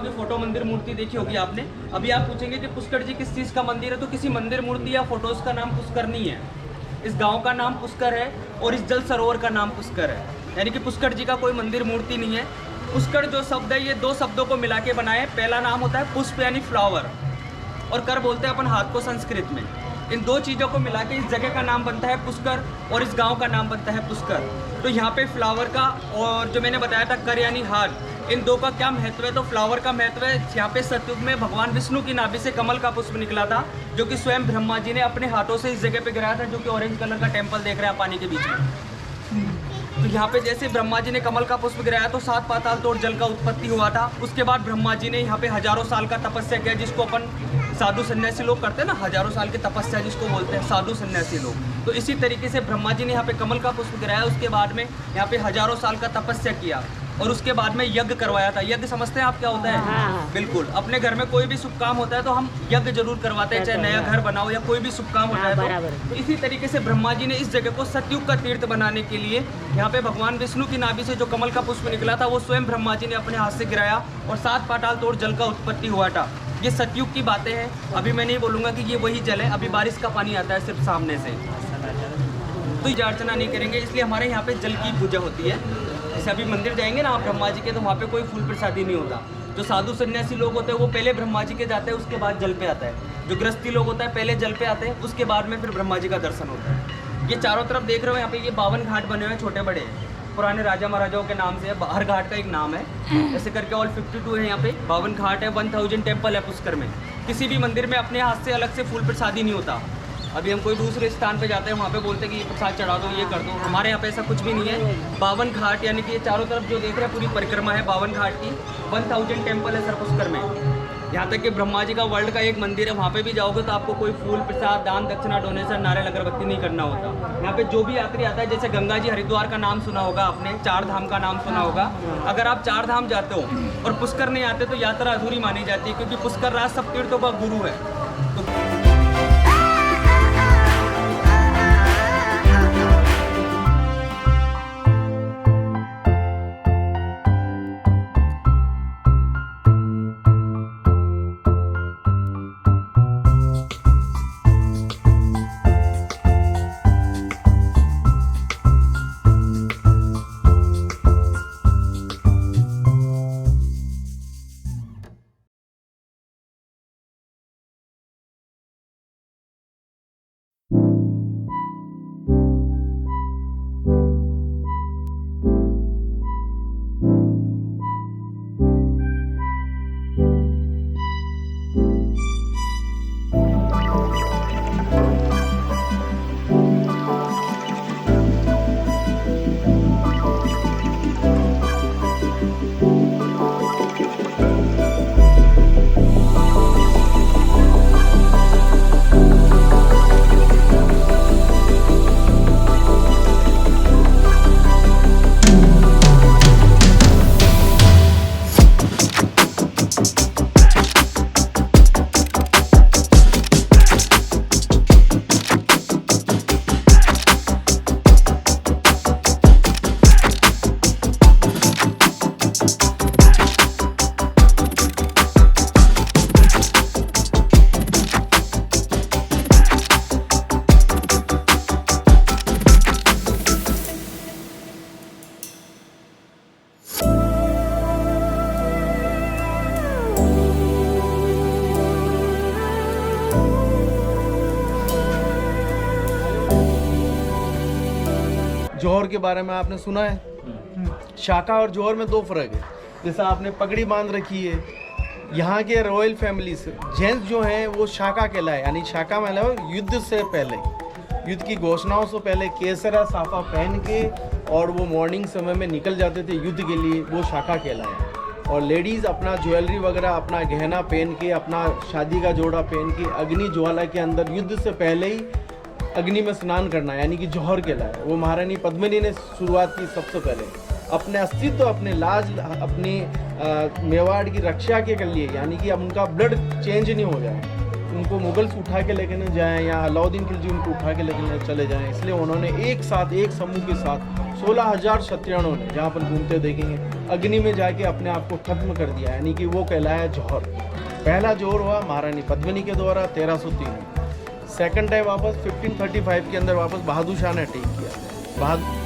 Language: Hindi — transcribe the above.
देवताओं की फोटो मंदिर मूर्ति देखी होगी आपने। अभी आप पूछेंगे कि पुष्कर जी किस चीज़ का मंदिर है, तो किसी मंदिर मूर्ति या फोटोज़ का नाम पुष्कर नहीं है। इस गांव का नाम पुष्कर है और इस जल सरोवर का नाम पुष्कर है, यानी कि पुष्कर जी का कोई मंदिर मूर्ति नहीं है। पुष्कर जो शब्द है ये दो शब्दों को मिला के बना है। पहला नाम होता है पुष्प यानी फ्लावर, और कर बोलते हैं अपन हाथ को संस्कृत में। इन दो चीज़ों को मिला के इस जगह का नाम बनता है पुष्कर और इस गांव का नाम बनता है पुष्कर। तो यहाँ पे फ्लावर का और जो मैंने बताया था कर यानी हाथ, इन दो का क्या महत्व है, तो फ्लावर का महत्व है यहाँ पे सतयुग में भगवान विष्णु की नाभि से कमल का पुष्प निकला था, जो कि स्वयं ब्रह्मा जी ने अपने हाथों से इस जगह पे गिराया था, जो कि ऑरेंज कलर का टेम्पल देख रहे हैं पानी के बीच में। तो यहाँ पे जैसे ब्रह्मा जी ने कमल का पुष्प गिराया तो 7 पाताल तोड़ जल का उत्पत्ति हुआ था। उसके बाद ब्रह्मा जी ने यहाँ पे हजारों साल का तपस्या किया, जिसको अपन साधु सन्यासी लोग करते हैं ना, हजारों साल की तपस्या जिसको बोलते हैं साधु सन्यासी लोग। तो इसी तरीके से ब्रह्मा जी ने यहाँ पे कमल का पुष्प गिराया, उसके बाद में यहाँ पे हजारों साल का तपस्या किया और उसके बाद में यज्ञ करवाया था। यज्ञ समझते हैं आप क्या होता है? हाँ। बिल्कुल। अपने घर में कोई भी शुभ काम होता है तो हम यज्ञ जरूर करवाते हैं, चाहे नया घर बनाओ या कोई भी शुभ काम होता है तो इसी तरीके से ब्रह्मा जी ने इस जगह को सतयुग का तीर्थ बनाने के लिए यहाँ पे भगवान विष्णु की नाभि से जो कमल का पुष्प निकला था वो स्वयं ब्रह्मा जी ने अपने हाथ से गिराया और 7 पाताल तोड़ जल का उत्पत्ति हुआ था। ये सतयुग की बातें हैं। अभी मैं नहीं बोलूँगा कि ये वही जल है, अभी बारिश का पानी आता है सिर्फ सामने से, तो पूजा अर्चना नहीं करेंगे, इसलिए हमारे यहाँ पे जल की पूजा होती है। जैसे अभी मंदिर जाएंगे ना आप ब्रह्मा जी के, तो वहाँ पे कोई फूल प्रसादी नहीं होता। जो साधु सन्यासी लोग होते हैं वो पहले ब्रह्मा जी के जाते हैं, उसके बाद जल पे आता है। जो गृहस्थी लोग होता है पहले जल पे आते हैं, उसके बाद में फिर ब्रह्मा जी का दर्शन होता है। ये चारों तरफ देख रहे हो यहाँ पे ये 52 घाट बने हुए हैं, छोटे बड़े पुराने राजा महाराजाओं के नाम से है। हर घाट का एक नाम है, ऐसे करके ऑल 52 है यहाँ पे। 52 घाट है, 1000 टेम्पल है पुष्कर में। किसी भी मंदिर में अपने हाथ से अलग से फूल प्रसादी नहीं होता। अभी हम कोई दूसरे स्थान पे जाते हैं, वहाँ पे बोलते हैं कि ये प्रसाद चढ़ा दो, ये कर दो। हमारे यहाँ पे ऐसा कुछ भी नहीं है। 52 घाट यानी कि ये चारों तरफ जो देख रहे हैं पूरी परिक्रमा है 52 घाट की। 1000 टेम्पल है सर पुष्कर में। यहाँ तक कि ब्रह्मा जी का वर्ल्ड का एक मंदिर है, वहाँ पे भी जाओगे तो आपको कोई फूल प्रसाद दान दक्षिणा डोनेशन नारियल अगरबत्ती नहीं करना होता। यहाँ पे जो भी यात्री आता है, जैसे गंगा जी हरिद्वार का नाम सुना होगा आपने, 4 धाम का नाम सुना होगा। अगर आप 4 धाम जाते हो और पुष्कर नहीं आते तो यात्रा अधूरी मानी जाती है, क्योंकि पुष्कर राज सब तीर्थों का गुरु है। तो जौहर के बारे में आपने सुना है? शाका और जौहर में 2 फर्क है। जैसा आपने पगड़ी बांध रखी है, यहाँ के रॉयल फैमिली से जेंट्स जो हैं वो शाका कहलाए, यानी शाका मतलब युद्ध से पहले, युद्ध की घोषणाओं से पहले केसरा साफा पहन के और वो मॉर्निंग समय में निकल जाते थे युद्ध के लिए, वो शाका कहलाए। और लेडीज़ अपना ज्वेलरी वगैरह अपना गहना पहन के, अपना शादी का जोड़ा पहन के अग्नि ज्वाला के अंदर युद्ध से पहले ही अग्नि में स्नान करना, यानी कि जौहर कहलाया। वो महारानी पद्मिनी ने शुरुआत की सबसे पहले, अपने अस्तित्व, अपने लाज, अपनी मेवाड़ की रक्षा के लिए, यानी कि अब उनका ब्लड चेंज नहीं हो जाए, उनको मुगल्स उठा के लेके न जाएं या अलाउद्दीन खिलजी उनको उठा के लेके चले जाएं, इसलिए उन्होंने एक साथ एक समूह के साथ 16,000 क्षत्रियों ने, जहाँ पर घूमते देखेंगे, अग्नि में जाके अपने आप को खत्म कर दिया, यानी कि वो कहलाया जौहर। पहला जौहर हुआ महारानी पद्मिनी के द्वारा 1303 में। सेकंड है वापस 1535 के अंदर वापस बहादुर शाह ने अटैक किया।